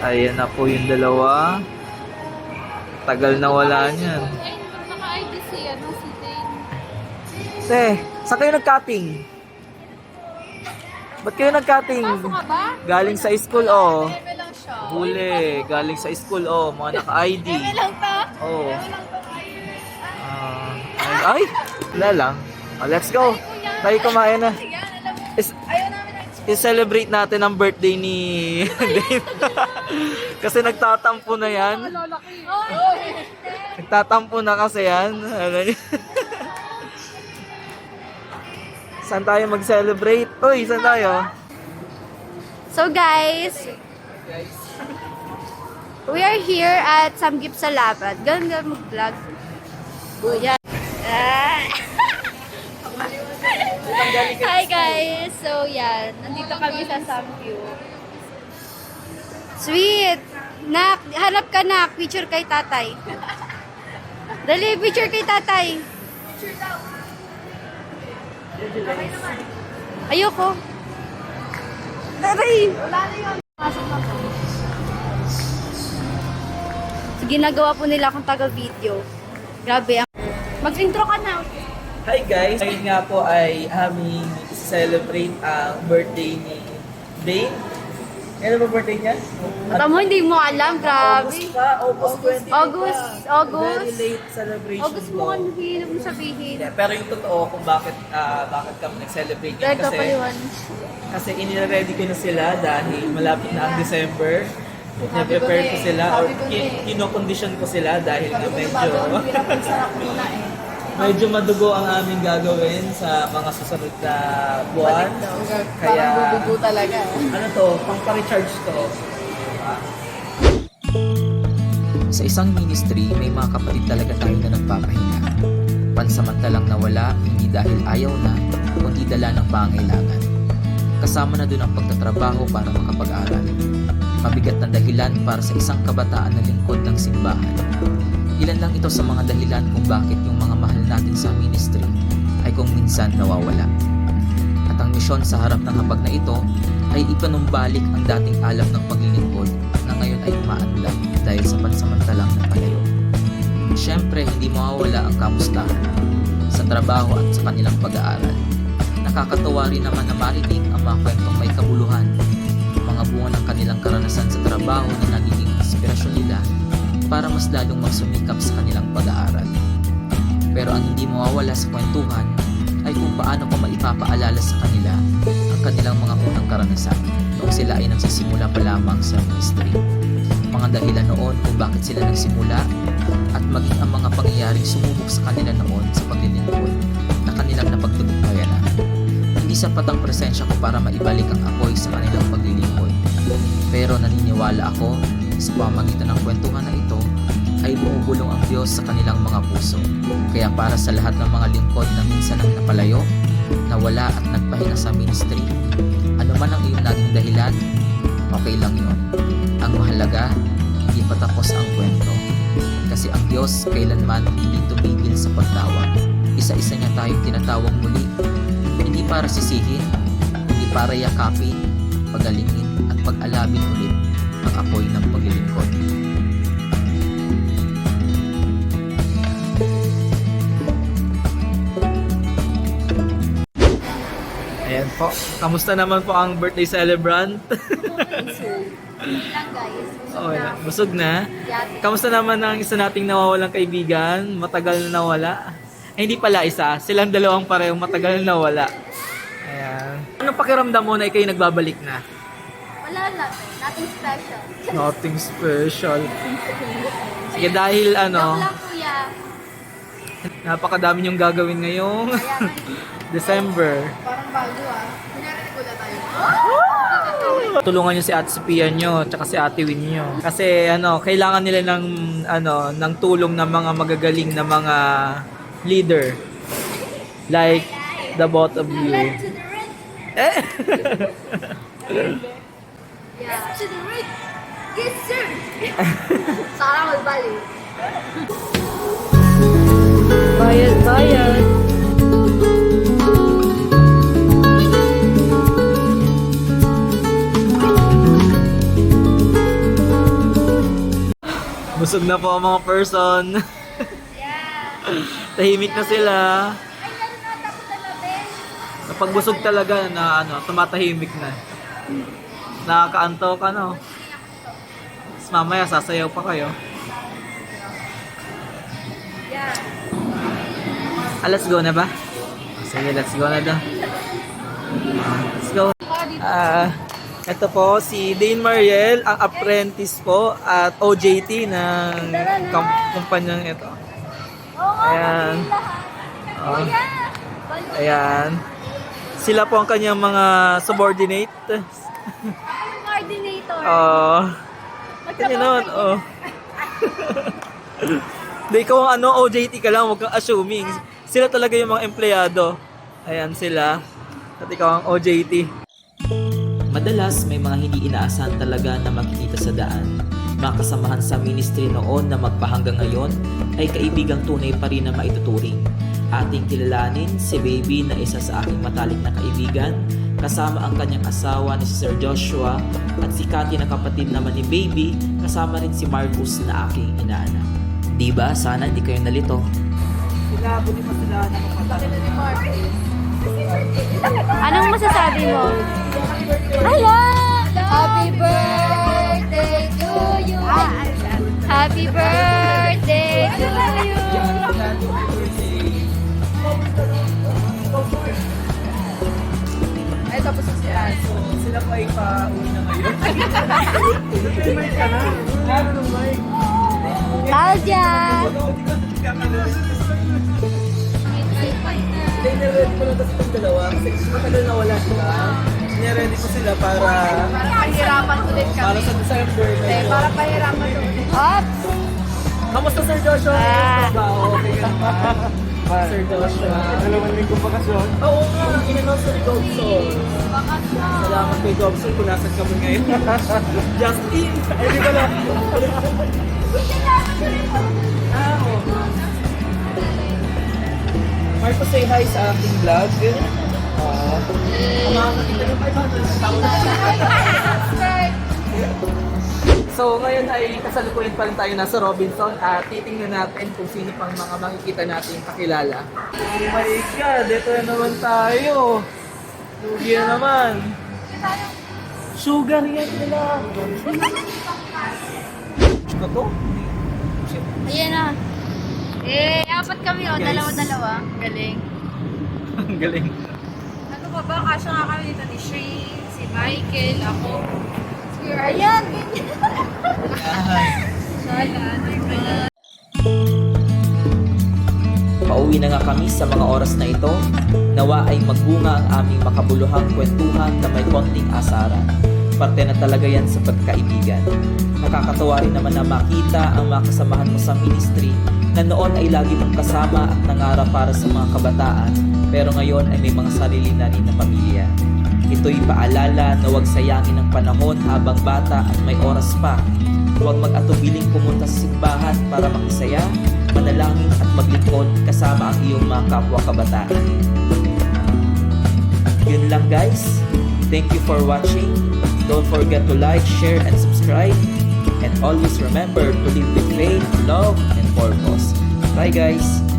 Ayan na po yung dalawa. Tagal na wala niyan. Ay, naka-ID si Dane. Te, saan kayo nag-cutting? Ba't kayo nag-cutting? Pasok ka ba? Galing sa school, oh. Bebe lang siya. Huli, galing sa school, oh. Mga naka-ID. Bebe lang to. Oh. Bebe lang to. Ay, wala lang. Oh, let's go. Tayo kumain na. Yan, alam mo. Ayaw namin ng I-celebrate natin ang birthday ni Dave. Kasi nagtatampo na yan. lalaki. Nagtatampo na kasi yan. Saan tayo mag-celebrate? Uy, saan tayo? So guys, we are here at Samgip Salamat. Ganun mag-vlog. Oh, yan. Hi guys! So yan, nandito kami sa Samgip. Sweet! Nak, hanap ka nak. Picture kay tatay. Dali, picture kay tatay. Ayoko. Aray! So, ginagawa po nila akong taga-video. Grabe. Mag-intro ka na. Hi guys! Ngayon nga po ay aming celebrate ang birthday ni Dave. Kailan ba birthday niya? Mata mo, hindi mo alam. Grabe. August pa, August 20 August. Very late celebration August mo kung hindi mo sabihin. Yeah, pero yung totoo kung bakit kami nag-celebrate yun Dahil kasi kapaliwan. inire-ready ko na sila dahil malapit na ang December. Na-prepare ko sila or kinokondisyon ko sila dahil nga medyo madugo ang aming gagawin sa mga susunod na buwan. Kaya bubugo talaga. ano to, pang-recharge to. Sa isang ministry, may mga kapatid talaga tayo na nagpapahinga. Pansamantalang nawala, hindi dahil ayaw na, kundi dala ng pangailangan. Kasama na doon ang pagtatrabaho para makapag-aral. Mabigat na dahilan para sa isang kabataan na lingkod ng simbahan. Ilan lang ito sa mga dahilan kung bakit yung mga mahal natin sa ministry ay kung minsan nawawala. At ang misyon sa harap ng hapag na ito ay ipanumbalik ang dating alab ng paglilingkod na ngayon ay umaanlag dahil sa pansamantalang napalayo. Siyempre, hindi mawawala ang kamustahan sa trabaho at sa kanilang pag-aaral. Nakakatuwa rin naman na marinig ang mga kwentong may kabuluhan, mga bunga ng kanilang karanasan sa trabaho na nagiging inspirasyon nila para mas lalong magsumikap sa kanilang pag-aaral. Pero ang hindi mawawala sa kwentuhan ay kung paano ko maipapaalala sa kanila ang kanilang mga unang karanasan noong sila ay nagsisimula pa lamang sa ministry. Mga dahilan noon kung bakit sila nagsimula at maging ang mga pangyayaring sumubok sa kanila noon sa paglilingkod na kanilang napagtagumpayan. Hindi sapat ang presensya ko para maibalik ang apoy sa kanilang paglilingkod. Pero naniniwala ako sa pamamagitan ng kwentuhan na ito ay bumubulong ang Diyos sa kanilang mga puso. Kaya para sa lahat ng mga lingkod na minsan ang napalayo, nawala at nagpahinga sa ministry, ano man ang iyong naging dahilan, okay lang yun. Ang mahalaga, hindi pa tapos ang kwento. Kasi ang Diyos kailanman hindi tumigil sa pagtawag. Isa-isa niya tayong tinatawag muli, hindi para sisihin, hindi para yakapin, pagalingin at pag-alabin ulit ang apoy ng paglilingkod. Ayan po. Kamusta naman po ang birthday celebrant? Lang guys. Oh, busog na. Kamusta naman ang isa nating nawawalang kaibigan? Matagal na nawala. Ay, hindi pala isa. Silang dalawang parehong matagal na nawala. Ayan. Anong pakiramdam mo na ikaw'y nagbabalik na? Wala lang. Nothing special. Nothing special. Sige, dahil Joke lang kuya. napakadami niyong gagawin ngayong December. Parang bago Kunyari ko na tayo. Tulungan niyo si Ate Sophia niyo, tsaka si Ate Win niyo. Kasi kailangan nila ng tulong ng mga magagaling na mga leader. Like the both of you. Left to the right. Yeah. To the right. Yes, sir. Sana magbalik. Bayad. Busog na po ang mga person. Yeah. Tahimik na sila. Ay, ganun na. Tapos na natin. Kapag busog talaga na tumatahimik na. Nakakaanto ka, no? Tapos mamaya sasayaw pa kayo. Yeah. Let's go na ba? Sige, let's go na daw. Let's go. Ito po si Dane Mariel, ang apprentice po at OJT ng kumpanyang ito. Ayan. Oh. Ayan. Sila po ang kanyang mga subordinate. Coordinator. Kanya naman, Di ikaw ang OJT ka lang, huwag kang assuming. Sila talaga yung mga empleyado. Ayan sila. At ikaw ang OJT. Madalas may mga hindi inaasahan talaga na makikita sa daan. Mga kasamahan sa ministry noon na magpahanggang ngayon ay kaibigang tunay pa rin na maituturing. Ating kilalanin si Baby na isa sa aking matalik na kaibigan, kasama ang kanyang asawa ni Sir Joshua at si Cathy na kapatid naman ni Baby, kasama rin si Marcus na aking inaanak. Diba? Sana hindi kayo nalito. Sila, buti pa sila na kapatid ni Marcus. Anong masasabi mo? Hello! Happy birthday to you! Happy birthday to you! Ay, tapos na sila. Sila pa ay pa-uwi na ngayon. Mic ka na. Ano mic? Claudia! Niready ko lang kasi itong dalawa kasi matagal na wala sila. Niready ko sila para Pahirapan ulit kami. para sa December. Eh, para pahirapan ulit. Ops! Kamusta Sir Joshua? Ah. Okay ka naman. Sir Joshua. Dalawang linggo bakasyon. Oo nga, in-announce ni Gobson. Salamat kay Gobson kung nasan kami ngayon. Just in! Ay, di ba lang? Marco, say hi sa aking vlog. Makakakita ng 500 tao na. So ngayon ay kasalukuyan pa rin tayo nasa Robinson at titingnan natin kung sino pang mga makikita natin kakilala. Oh my God, ito na naman tayo. Lugi na naman. Sugar yan nila. Ito to? Ayan na. Eh, apat kami Guys. Dalawa-dalawa. Galing. Ang galing. Ano ba ba? Kasya nga kami dito ni Shane, si Michael, ako. Si Ayan! Sana, Pauwi na nga kami sa mga oras na ito. Nawa ay magbunga ang aming makabuluhang kwentuhan na may konting asaran. Parte na talaga yan sa pagkaibigan. Nakakatawa rin naman na makita ang mga kasamahan mo sa ministry na noon ay lagi mong kasama at nangarap para sa mga kabataan pero ngayon ay may mga sarili na rin na pamilya. Ito'y paalala na huwag sayangin ang panahon habang bata at may oras pa. Huwag mag-atubiling pumunta sa simbahan para makisaya, manalangin at maglingkod kasama ang iyong mga kapwa kabataan. Yun lang guys. Thank you for watching. Don't forget to like, share, and subscribe. And always remember to live with faith, love, and purpose. Bye guys!